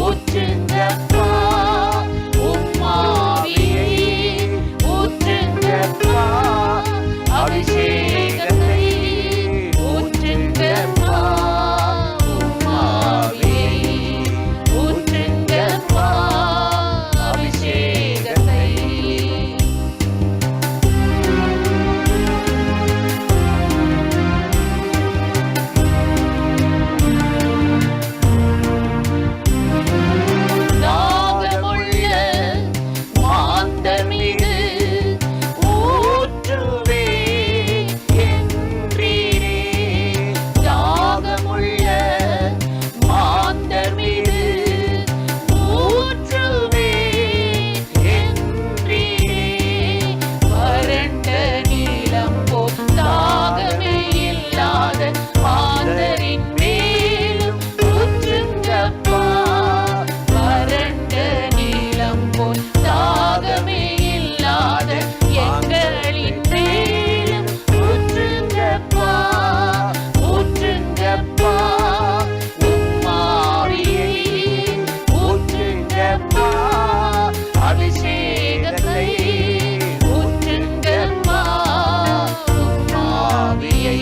ஊற்றுங்கப்பா உம்மாவியை, ஊற்றுங்கப்பா அபிஷேகத்தை, ஊற்றுங்கப்பா உம்மாவியை, ஊற்றுங்கப்பா அபிஷேகத்தை. தாகமுள்ள மாந்தர் மீது ஊற்றுவே என்றீரே, தாகமுள்ள மாந்தர் மீது ஊற்றுவே என்றீரே, வறண்ட நீலம் போல் தாகமே இல்லாத மாந்தரின் மேலும் ஊற்றுங்கப்பா, வறண்ட நீலம் போல் தாகமே இல்லாத எங்களின் மேலும் ஊற்றுங்கப்பா, ஊற்றுங்கப்பா உம்மாவியை, ஊற்றுங்கப்பா அபிஷேகத்தை, ஊற்றுங்கப்பா உம்மாவியை,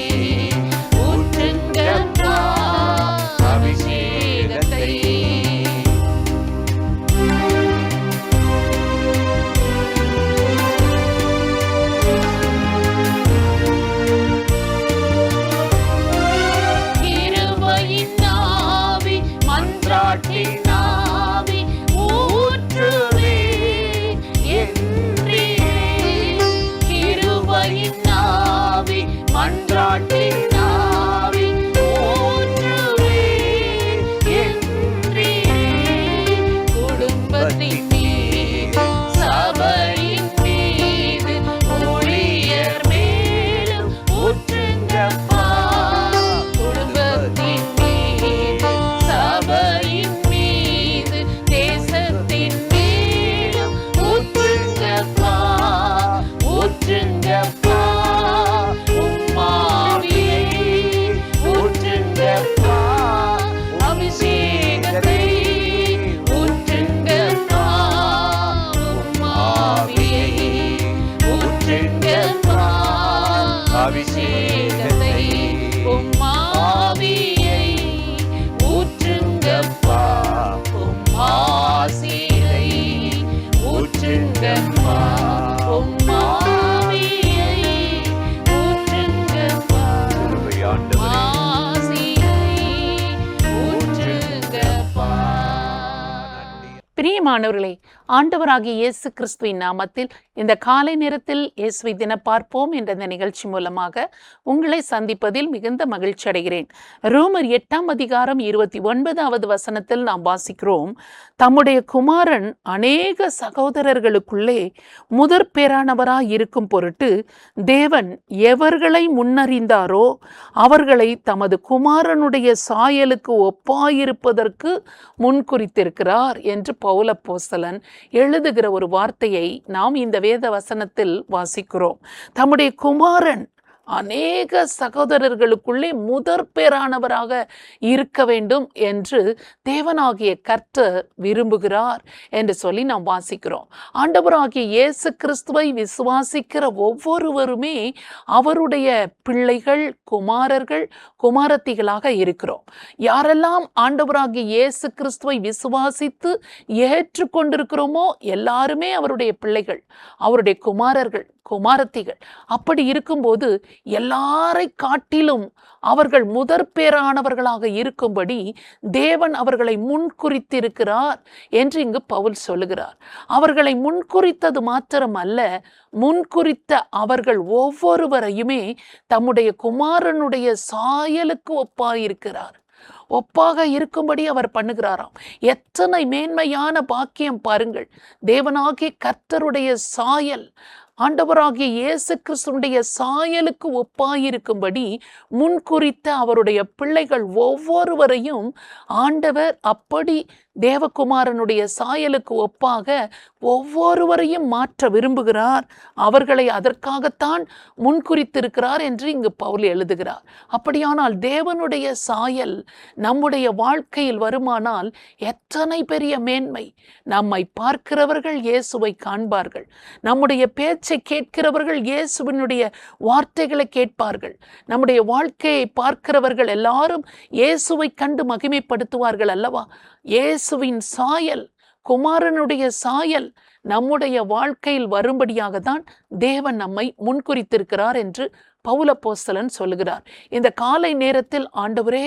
ஊற்றுங்கப்பா அபிஷேகத்தை. கிருபையின் ஆவி, மன்றாட்டின் ஆவி ஊற்றுவே என்றீரே, கிருபையின் ஆவி, மன்றாட்டின் ஆவி ஊற்றுவே என்றீரே, குடும்பத்தின் மீது, சபையின் மீது, ஊழியர் மேலும் ஊற்றுங்கப்பா, குடும்பத்தின் மீது, சபையின் மீது, தேசத்தின் மேலும் ஊற்றுங்கப்பா, ஊற்றுங்கப்பா உம்மாவியை, ஊற்றுங்கப்பா அபிஷேகத்தை, ஊற்றுங்கப்பா உம்மாவியை, ஊற்றுங்கப்பா அபிஷேகத்தை, உம்மாவியை, ஊற்றுங்கப்பா உம்மாசியை, ஊற்றுங்கப்பா உம்மாவியை, ஊற்றுங்கப்பா உம்மாசியை, ஊற்றுங்கப்பா. பிரியமானவர்களே, ஆண்டவராகிய இயேசு கிறிஸ்துவின் நாமத்தில் இந்த காலை நேரத்தில் இயேசுவை தினம் பார்ப்போம் என்ற இந்த நிகழ்ச்சி மூலமாக உங்களை சந்திப்பதில் மிகுந்த மகிழ்ச்சி அடைகிறேன். ரோமர் 8:29 வசனத்தில் நாம் வாசிக்கிறோம், தம்முடைய குமாரன் அநேக சகோதரர்களுக்குள்ளே முதற் பேரானவராய் இருக்கும் பொருட்டு தேவன் எவர்களை முன்னறிந்தாரோ அவர்களை தமது குமாரனுடைய சாயலுக்கு ஒப்பாயிருப்பதற்கு முன்குறித்திருக்கிறார் என்று பவுல் அப்போஸ்தலன் எழுதுகிற ஒரு வார்த்தையை நாம் இந்த வேத வசனத்தில் வாசிக்கிறோம். தம்முடைய குமாரன் அநேக சகோதரர்களுக்குள்ளே முதற் பேரானவராக இருக்க வேண்டும் என்று தேவனாகிய கர்த்தர் விரும்புகிறார் என்று சொல்லி நாம் வாசிக்கிறோம். ஆண்டவராகிய இயேசு கிறிஸ்துவை விசுவாசிக்கிற ஒவ்வொருவருமே அவருடைய பிள்ளைகள், குமாரர்கள், குமாரத்திகளாக இருக்கிறோம். யாரெல்லாம் ஆண்டவராகிய இயேசு கிறிஸ்துவை விசுவாசித்து ஏற்றுக்கொண்டிருக்கிறோமோ எல்லாருமே அவருடைய பிள்ளைகள், அவருடைய குமாரர்கள், குமாரத்திகள். அப்படி இருக்கும்போது எல்லாரை காட்டிலும் அவர்கள் முதற் பேரானவர்களாக இருக்கும்படி தேவன் அவர்களை முன்குறித்திருக்கிறார் என்று இங்கு பவுல் சொல்லுகிறார். அவர்களை முன்குறித்தது மாத்திரமல்ல, முன்குறித்த அவர்கள் ஒவ்வொருவரையுமே தம்முடைய குமாரனுடைய சாயலுக்கு ஒப்பாயிருக்கிறார், ஒப்பாக இருக்கும்படி அவர் பண்ணுகிறாராம். எத்தனை மேன்மையான பாக்கியம் பாருங்கள். தேவனாகிய கர்த்தருடைய சாயல், ஆண்டவராகிய இயேசு கிறிஸ்துடைய சாயலுக்கு ஒப்பாயிருக்கும்படி முன்குறித்த அவருடைய பிள்ளைகள் ஒவ்வொருவரையும் ஆண்டவர் அப்படி தேவகுமாரனுடைய சாயலுக்கு ஒப்பாக ஒவ்வொருவரையும் மாற்ற விரும்புகிறார். அவர்களை அதற்காகத்தான் முன்குறித்திருக்கிறார் என்று இங்கு பவுல் எழுதுகிறார். அப்படியானால் தேவனுடைய சாயல் நம்முடைய வாழ்க்கையில் வருமானால் எத்தனை பெரிய மேன்மை! நம்மை பார்க்கிறவர்கள் இயேசுவை காண்பார்கள். நம்முடைய பேச்சை கேட்கிறவர்கள் இயேசுவினுடைய வார்த்தைகளை கேட்பார்கள். நம்முடைய வாழ்க்கையை பார்க்கிறவர்கள் எல்லாரும் இயேசுவை கண்டு மகிமைப்படுத்துவார்கள் அல்லவா? இயேசுவின் சாயல், குமாரனுடைய சாயல் நம்முடைய வாழ்க்கையில் வரும்படியாக தான் தேவன் நம்மை முன்குறித்திருக்கிறார் என்று பவுல் அப்போஸ்தலன் சொல்லுகிறார். இந்த காலை நேரத்தில் ஆண்டவரே,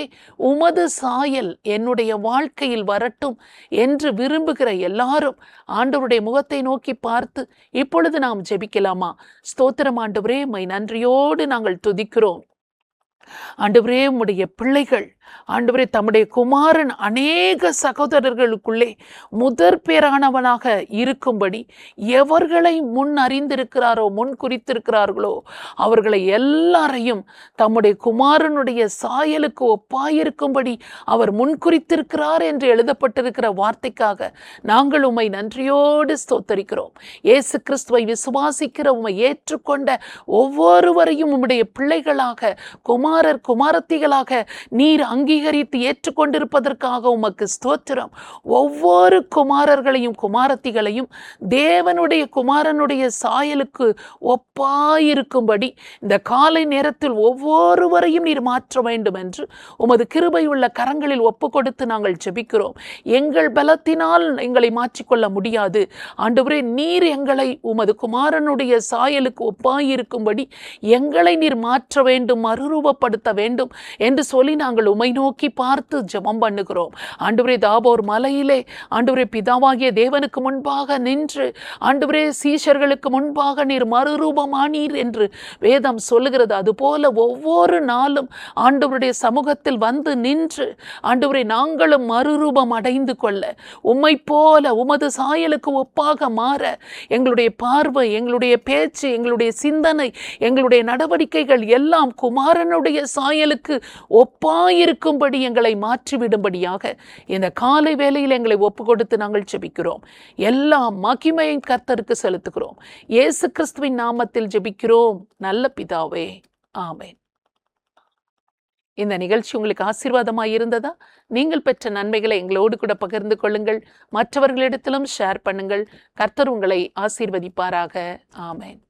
உமது சாயல் என்னுடைய வாழ்க்கையில் வரட்டும் என்று விரும்புகிற எல்லாரும் ஆண்டவருடைய முகத்தை நோக்கி பார்த்து இப்பொழுது நாம் ஜெபிக்கலாமா? ஸ்தோத்திரம் ஆண்டவரே, உம்மை நன்றியோடு நாங்கள் துதிக்கிறோம். ஆண்டவரே, உம்முடைய பிள்ளைகள் ஆண்டவரே தம்முடைய குமாரன் அநேக சகோதரர்களுக்குள்ளே முதற் பேரானவனாக இருக்கும்படி எவர்களை முன் அறிந்திருக்கிறாரோ, முன் குறித்திருக்கிறார்களோ அவர்களை எல்லாரையும் தம்முடைய குமாரனுடைய சாயலுக்கு ஒப்பாயிருக்கும்படி அவர் முன்குறித்திருக்கிறார் என்று எழுதப்பட்டிருக்கிற வார்த்தைக்காக நாங்கள் உம்மை நன்றியோடு ஸ்தோத்தரிக்கிறோம். இயேசு கிறிஸ்துவை விசுவாசிக்கிற உம்மை ஏற்றுக்கொண்ட ஒவ்வொருவரையும் உம்முடைய பிள்ளைகளாக, குமாரர் குமாரத்திகளாக நீர் அங்கீகரித்து ஏற்றுக்கொண்டிருப்பதற்காக உமக்கு ஸ்தோத்திரம். ஒவ்வொரு குமாரர்களையும் குமாரத்திகளையும் தேவனுடைய குமாரனுடைய சாயலுக்கு ஒப்பாயிருக்கும்படி இந்த காலை நேரத்தில் ஒவ்வொருவரையும் நீர் மாற்ற வேண்டும் என்று உமது கிருபை உள்ள கரங்களில் ஒப்பு கொடுத்து நாங்கள் ஜெபிக்கிறோம். எங்கள் பலத்தினால் எங்களை மாற்றிக்கொள்ள முடியாது ஆண்டவரே. நீர் எங்களை உமது குமாரனுடைய சாயலுக்கு ஒப்பாயிருக்கும்படி எங்களை நீர் மாற்ற வேண்டும், மறுரூபப்படுத்த வேண்டும் என்று சொல்லி நாங்கள் உம்மை நோக்கி பார்த்து ஜெபம் பண்ணுகிறோம். ஆண்டவரே, தாபோர் மலையிலே ஆண்டவரே பிதாவாகிய தேவனுக்கு முன்பாக நின்று ஆண்டவரே சீஷர்களுக்கு முன்பாக நீர் மறுரூபமானீர் என்று வேதம் சொல்லுகிறது. அதுபோல ஒவ்வொரு நாளும் ஆண்டவருடைய சமூகத்தில் வந்து நின்று ஆண்டவரே நாங்களும் மறுரூபம் அடைந்து கொள்ள, உம்மை போல உமது சாயலுக்கு ஒப்பாக மாற எங்களுடைய பார்வை, எங்களுடைய பேச்சு, எங்களுடைய சிந்தனை, எங்களுடைய நடவடிக்கைகள் எல்லாம் குமாரனுடைய சாயலுக்கு ஒப்பாயிருக்கும்படி எங்களை மாற்றிவிடும்படியாக இந்த காலை வேளையில் எங்களை ஒப்பு கொடுத்து நாங்கள் ஜெபிக்கிறோம். எல்லா மகிமையை கர்த்தருக்கு செலுத்துகிறோம். இயேசு கிறிஸ்துவின் நாமத்தில் ஜெபிக்கிறோம் நல்ல பிதாவே, ஆமென். இந்த நிகழ்ச்சி உங்களுக்கு ஆசீர்வாதமாய் இருந்ததா? நீங்கள் பெற்ற நன்மைகளை எங்களோடு கூட பகிர்ந்து கொள்ளுங்கள். மற்றவர்களிடத்திலும் ஷேர் பண்ணுங்கள். கர்த்தர் உங்களை ஆசீர்வதிப்பாராக. ஆமென்.